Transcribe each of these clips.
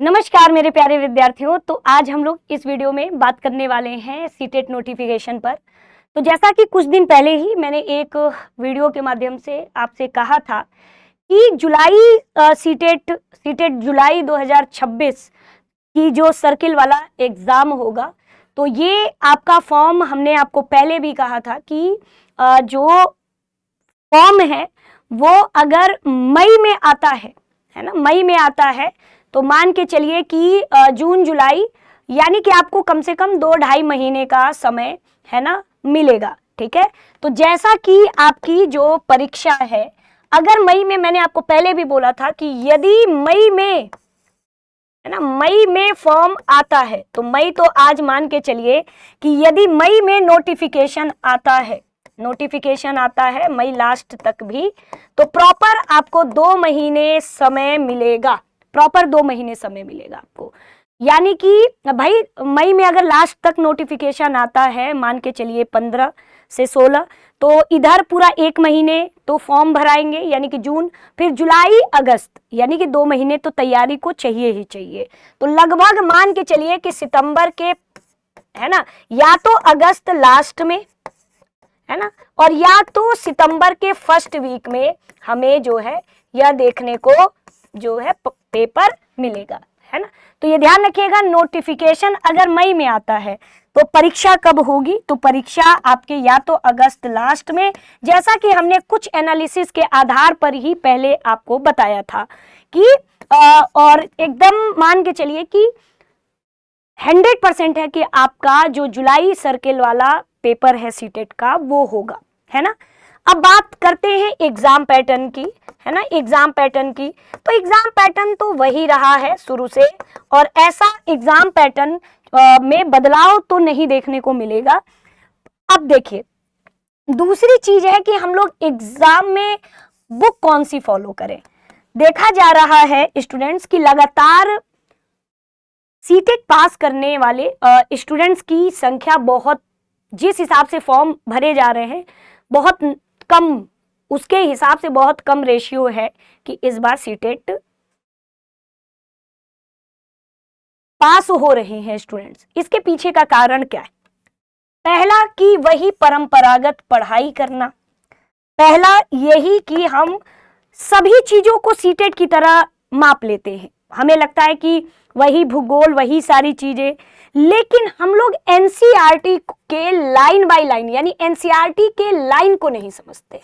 नमस्कार मेरे प्यारे विद्यार्थियों। तो आज हम लोग इस वीडियो में बात करने वाले हैं सीटेट नोटिफिकेशन पर। तो जैसा कि कुछ दिन पहले ही मैंने एक वीडियो के माध्यम से आपसे कहा था कि सीटेट जुलाई 2026 की जो सर्किल वाला एग्जाम होगा, तो ये आपका फॉर्म हमने आपको पहले भी कहा था कि जो फॉर्म है वो अगर मई में आता है ना, मई में आता है तो मान के चलिए कि जून जुलाई यानी कि आपको कम से कम 2-2.5 महीने का समय है ना मिलेगा। ठीक है, तो जैसा कि आपकी जो परीक्षा है अगर मई में, मैंने आपको पहले भी बोला था कि यदि मई में है ना, मई में फॉर्म आता है तो मई तो आज मान के चलिए कि यदि मई में नोटिफिकेशन आता है मई लास्ट तक भी, तो प्रॉपर आपको 2 महीने समय मिलेगा, प्रॉपर 2 महीने समय मिलेगा आपको। यानी कि भाई मई में अगर लास्ट तक नोटिफिकेशन आता है, मान के चलिए 15 से 16, तो इधर पूरा 1 महीने तो फॉर्म भराएंगे यानी कि जून, फिर जुलाई अगस्त यानी कि 2 महीने तो तैयारी को चाहिए ही चाहिए। तो लगभग मान के चलिए कि सितंबर के, है ना, या तो अगस्त लास्ट में, है ना, और या तो सितंबर के फर्स्ट वीक में हमें जो है यह देखने को जो है पेपर मिलेगा, है ना। तो ये ध्यान रखिएगा, नोटिफिकेशन अगर मई में आता है तो परीक्षा कब होगी, तो परीक्षा आपके या तो अगस्त लास्ट में, जैसा कि हमने कुछ एनालिसिस के आधार पर ही पहले आपको बताया था कि और एकदम मान के चलिए कि 100% है कि आपका जो जुलाई सर्किल वाला पेपर है सीटेट का वो होगा, है ना। अब बात करते हैं एग्जाम पैटर्न की, है ना, एग्जाम पैटर्न की। तो एग्जाम पैटर्न तो वही रहा है शुरू से, और ऐसा एग्जाम पैटर्न में बदलाव तो नहीं देखने को मिलेगा। अब देखिए, दूसरी चीज है कि हम लोग एग्जाम में बुक कौन सी फॉलो करें। देखा जा रहा है स्टूडेंट्स की लगातार सीटेट पास करने वाले स्टूडेंट्स की संख्या बहुत, जिस हिसाब से फॉर्म भरे जा रहे हैं बहुत कम, उसके हिसाब से बहुत कम रेशियो है कि इस बार सीटेट पास हो रहे हैं स्टूडेंट्स। इसके पीछे का कारण क्या है? पहला कि वही परंपरागत पढ़ाई करना, पहला यही कि हम सभी चीजों को सीटेट की तरह माप लेते हैं, हमें लगता है कि वही भूगोल वही सारी चीजें, लेकिन हम लोग एनसीईआरटी के लाइन बाय लाइन यानी एनसीईआरटी के लाइन को नहीं समझते,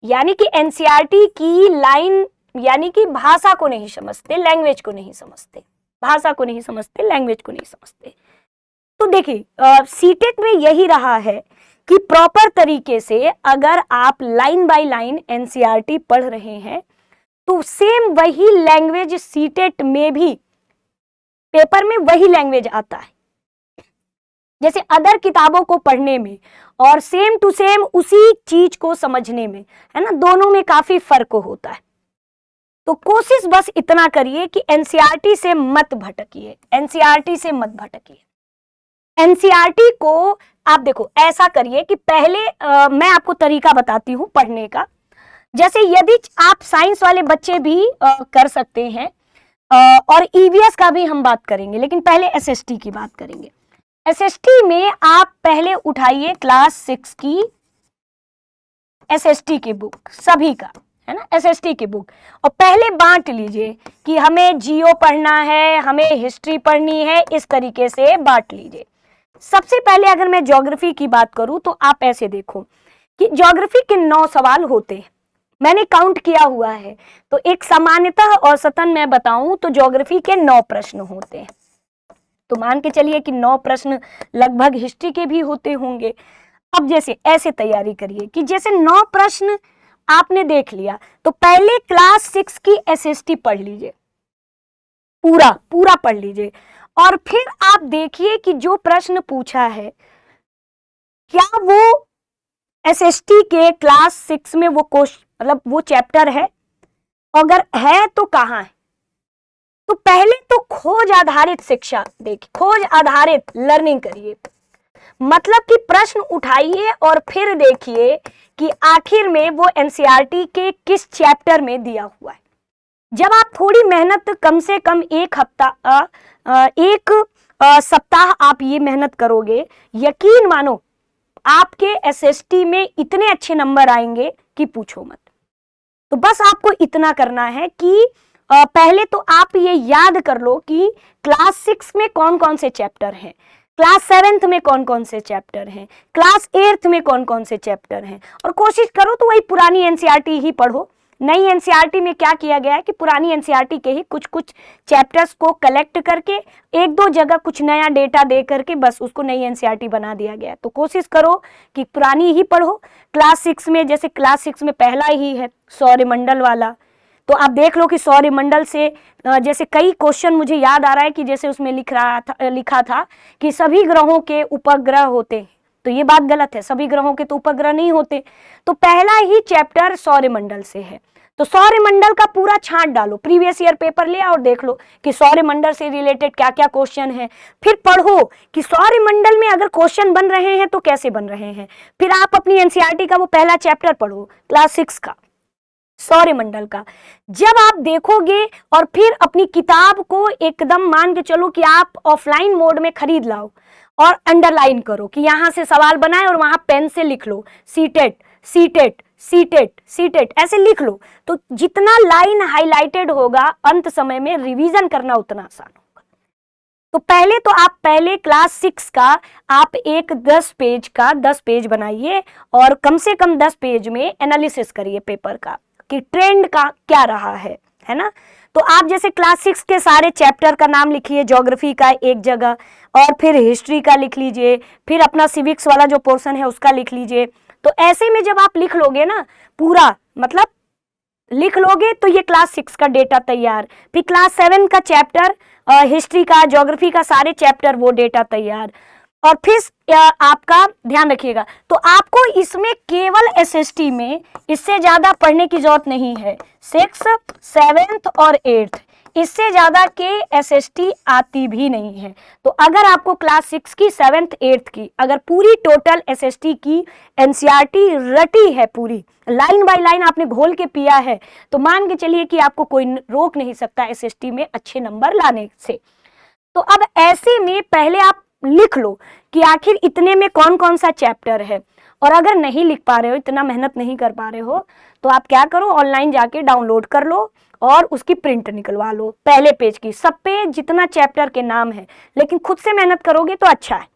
यानी कि एनसीईआरटी की लाइन यानी कि भाषा को नहीं समझते, लैंग्वेज को नहीं समझते, भाषा को नहीं समझते, लैंग्वेज को नहीं समझते। तो देखिए सीटेट में यही रहा है कि प्रॉपर तरीके से अगर आप लाइन बाय लाइन एनसीईआरटी पढ़ रहे हैं तो सेम वही लैंग्वेज सीटेट में भी, पेपर में वही लैंग्वेज आता है जैसे अदर किताबों को पढ़ने में, और सेम टू सेम उसी चीज को समझने में, है ना, दोनों में काफी फर्क होता है। तो कोशिश बस इतना करिए कि एनसीईआरटी से मत भटकिए, एनसीईआरटी से मत भटकिए। एनसीईआरटी को आप देखो ऐसा करिए कि पहले मैं आपको तरीका बताती हूँ पढ़ने का। जैसे यदि आप साइंस वाले बच्चे भी कर सकते हैं, और ईवीएस का भी हम बात करेंगे, लेकिन पहले एसएसटी की बात करेंगे। एसएसटी में आप पहले उठाइए क्लास 6 की एसएसटी की बुक, सभी का, है ना, एसएसटी की बुक, और पहले बांट लीजिए कि हमें जियो पढ़ना है, हमें हिस्ट्री पढ़नी है, इस तरीके से बांट लीजिए। सबसे पहले अगर मैं ज्योग्राफी की बात करूं तो आप ऐसे देखो कि ज्योग्राफी के 9 सवाल होते हैं, मैंने काउंट किया हुआ है। तो एक सामान्यतः औसतन मैं बताऊं तो ज्योग्राफी के 9 प्रश्न होते हैं, तो मान के चलिए कि 9 प्रश्न लगभग हिस्ट्री के भी होते होंगे। अब जैसे ऐसे तैयारी करिए कि जैसे 9 प्रश्न आपने देख लिया, तो पहले क्लास 6 की एसएसटी पढ़ लीजिए, पूरा पूरा पढ़ लीजिए, और फिर आप देखिए कि जो प्रश्न पूछा है क्या वो एसएसटी के क्लास 6 में वो क्वेश्चन, मतलब वो चैप्टर है, अगर है तो कहाँ है। तो पहले तो खोज आधारित शिक्षा देखिए, खोज आधारित लर्निंग करिए, मतलब कि प्रश्न उठाइए और फिर देखिए कि आखिर में वो एनसीईआरटी के किस चैप्टर में दिया हुआ है। जब आप थोड़ी मेहनत, कम से कम एक सप्ताह आप ये मेहनत करोगे, यकीन मानो आपके एसएसटी में इतने अच्छे नंबर आएंगे कि पूछो मत। तो बस आपको इतना करना है कि पहले तो आप ये याद कर लो कि क्लास 6 में कौन कौन से चैप्टर हैं, क्लास 7th में कौन कौन से चैप्टर हैं, क्लास 8th में कौन कौन से चैप्टर हैं, और कोशिश करो तो वही पुरानी एनसीईआरटी ही पढ़ो। नई एनसीईआरटी में क्या किया गया है कि पुरानी एनसीईआरटी के ही कुछ कुछ चैप्टर्स को कलेक्ट करके एक दो जगह कुछ नया डेटा दे करके बस उसको नई एनसीईआरटी बना दिया गया है। तो कोशिश करो कि पुरानी ही पढ़ो। क्लास 6 में, जैसे क्लास 6 में पहला ही है सौरमंडल वाला, तो आप देख लो कि सौरमंडल से जैसे कई क्वेश्चन मुझे याद आ रहा है कि जैसे उसमें लिखा था कि सभी ग्रहों के उपग्रह होते हैं, तो ये बात गलत है, सभी ग्रहों के तो उपग्रह नहीं होते। तो पहला ही चैप्टर सौरमंडल से है, तो सौरमंडल का पूरा छांट डालो, प्रीवियस ईयर पेपर ले आओ और देख लो कि सौरमंडल से रिलेटेड क्या क्या क्वेश्चन है। फिर पढ़ो कि सौरमंडल में अगर क्वेश्चन बन रहे हैं तो कैसे बन रहे हैं। फिर आप अपनी एनसीईआरटी का वो पहला चैप्टर पढ़ो, क्लास 6 का सौरमंडल का। जब आप देखोगे और फिर अपनी किताब को एकदम मान के चलो कि आप ऑफलाइन मोड में खरीद लाओ और अंडरलाइन करो कि यहां से सवाल बनाए और वहां पेन से लिख लो सीटेट सीटेट सीटेट सीटेट ऐसे लिख लो, तो जितना लाइन हाईलाइटेड होगा अंत समय में रिवीजन करना उतना आसान होगा। तो पहले क्लास 6 का आप एक 10 पेज बनाइए और कम से कम 10 पेज में एनालिसिस करिए पेपर का कि ट्रेंड का क्या रहा है ना। तो आप जैसे क्लास 6 के सारे चैप्टर का नाम लिखिए, ज्योग्राफी का एक जगह, और फिर हिस्ट्री का लिख लीजिए, फिर अपना सिविक्स वाला जो पोर्शन है उसका लिख लीजिए। तो ऐसे में जब आप लिख लोगे ना पूरा, मतलब लिख लोगे, तो ये क्लास 6 का डेटा तैयार, फिर क्लास 7 का चैप्टर हिस्ट्री का, ज्योग्राफी का सारे चैप्टर वो डेटा तैयार, और फिर आपका ध्यान रखिएगा। तो आपको इसमें केवल एसएसटी में इससे ज्यादा पढ़ने की जरूरत नहीं है। 6, 7th और 8th इससे ज्यादा के एसएसटी आती भी नहीं है। तो अगर आपको क्लास 6 की, 7th, 8th की अगर पूरी टोटल एसएसटी की एनसीईआरटी रटी है, पूरी लाइन बाय लाइन आपने घोल के पिया है, तो मान के चलिए कि आपको कोई रोक नहीं सकता एसएसटी में अच्छे नंबर लाने से। तो अब ऐसे में पहले आप लिख लो कि आखिर इतने में कौन कौन सा चैप्टर है, और अगर नहीं लिख पा रहे हो, इतना मेहनत नहीं कर पा रहे हो, तो आप क्या करो, ऑनलाइन जाके डाउनलोड कर लो और उसकी प्रिंट निकलवा लो पहले पेज की। सब पे जितना चैप्टर के नाम है, लेकिन खुद से मेहनत करोगे तो अच्छा है।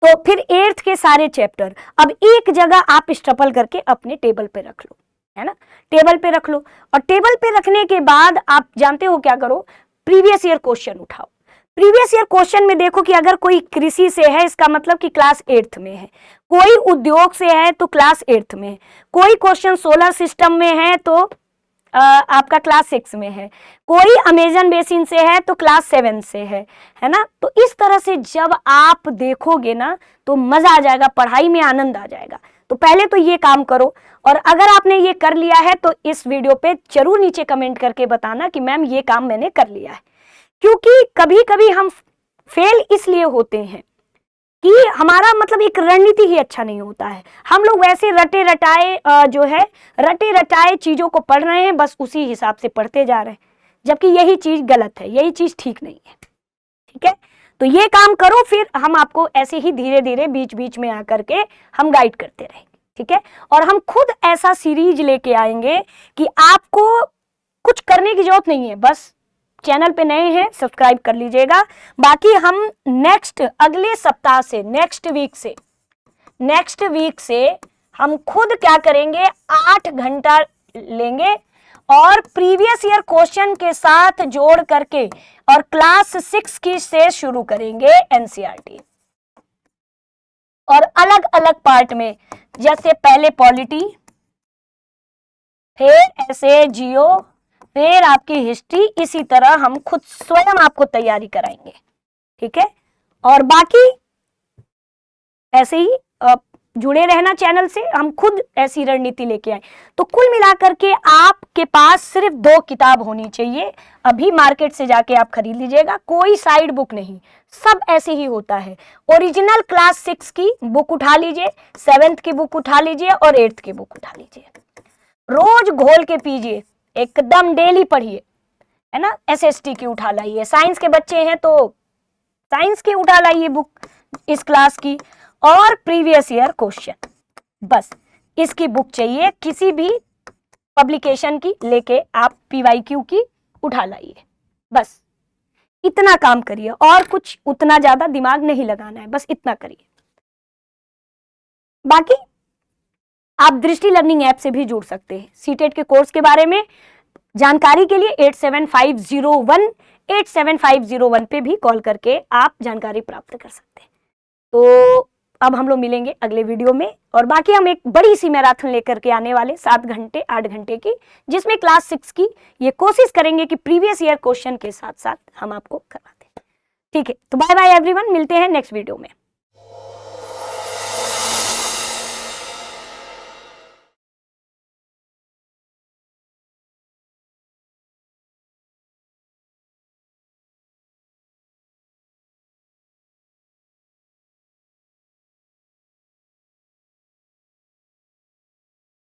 तो फिर 8th के सारे चैप्टर अब एक जगह आप स्टपल करके अपने टेबल पे रख लो, है ना, टेबल पे रख लो। और टेबल पे रखने के बाद आप जानते हो क्या करो, प्रीवियस ईयर क्वेश्चन उठाओ। प्रीवियस ईयर क्वेश्चन में देखो कि अगर कोई कृषि से है, इसका मतलब कि क्लास 8th में है, कोई उद्योग से है तो क्लास 8th में है, कोई क्वेश्चन सोलर सिस्टम में है तो आपका क्लास 6 में है, कोई अमेजन बेसिन से है तो क्लास 7 से है ना। तो इस तरह से जब आप देखोगे ना तो मजा आ जाएगा, पढ़ाई में आनंद आ जाएगा। तो पहले तो ये काम करो, और अगर आपने ये कर लिया है तो इस वीडियो पे जरूर नीचे कमेंट करके बताना कि मैम ये काम मैंने कर लिया है। क्योंकि कभी कभी हम फेल इसलिए होते हैं कि हमारा मतलब एक रणनीति ही अच्छा नहीं होता है। हम लोग वैसे रटे रटाए चीजों को पढ़ रहे हैं, बस उसी हिसाब से पढ़ते जा रहे हैं, जबकि यही चीज गलत है, यही चीज ठीक नहीं है। ठीक है, तो ये काम करो, फिर हम आपको ऐसे ही धीरे धीरे बीच बीच में आकर के हम गाइड करते रहेंगे। ठीक है, और हम खुद ऐसा सीरीज लेके आएंगे कि आपको कुछ करने की जरूरत नहीं है, बस चैनल पे नए हैं सब्सक्राइब कर लीजिएगा। बाकी हम अगले सप्ताह से नेक्स्ट वीक से हम खुद क्या करेंगे, 8 घंटा लेंगे और प्रीवियस ईयर क्वेश्चन के साथ जोड़ करके और क्लास 6 की से शुरू करेंगे एनसीईआरटी, और अलग अलग पार्ट में, जैसे पहले पॉलिटी, फिर ऐसे जियो, फिर आपकी हिस्ट्री, इसी तरह हम खुद स्वयं आपको तैयारी कराएंगे। ठीक है, और बाकी ऐसे ही जुड़े रहना चैनल से, हम खुद ऐसी रणनीति लेके आए। तो कुल मिलाकर के आपके पास सिर्फ 2 किताब होनी चाहिए। अभी मार्केट से जाके आप खरीद लीजिएगा, कोई साइड बुक नहीं, सब ऐसे ही होता है। ओरिजिनल क्लास 6 की बुक उठा लीजिए, 7th की बुक उठा लीजिए और 8th की बुक उठा लीजिए, रोज घोल के पीजिए। एकदम डेली पढ़िए, है ना। एसएसटी की उठा लाइए, साइंस के बच्चे हैं तो साइंस की उठा लाइए बुक इस क्लास की, और प्रीवियस ईयर क्वेश्चन, बस इसकी बुक चाहिए किसी भी पब्लिकेशन की, लेके आप पीवाईक्यू की उठा लाइए, बस इतना काम करिए, और कुछ उतना ज्यादा दिमाग नहीं लगाना है, बस इतना करिए। बाकी आप दृष्टि लर्निंग ऐप से भी जुड़ सकते हैं। सीटेट के कोर्स के बारे में जानकारी के लिए 8750187501 पे भी कॉल करके आप जानकारी प्राप्त कर सकते हैं। तो अब हम लोग मिलेंगे अगले वीडियो में, और बाकी हम एक बड़ी सी मैराथन लेकर के आने वाले 7 घंटे 8 घंटे की, जिसमें क्लास 6 की ये कोशिश करेंगे कि प्रीवियस ईयर क्वेश्चन के साथ साथ हम आपको करवाते हैं। ठीक है, तो बाय बाय एवरीवन, मिलते हैं नेक्स्ट वीडियो में।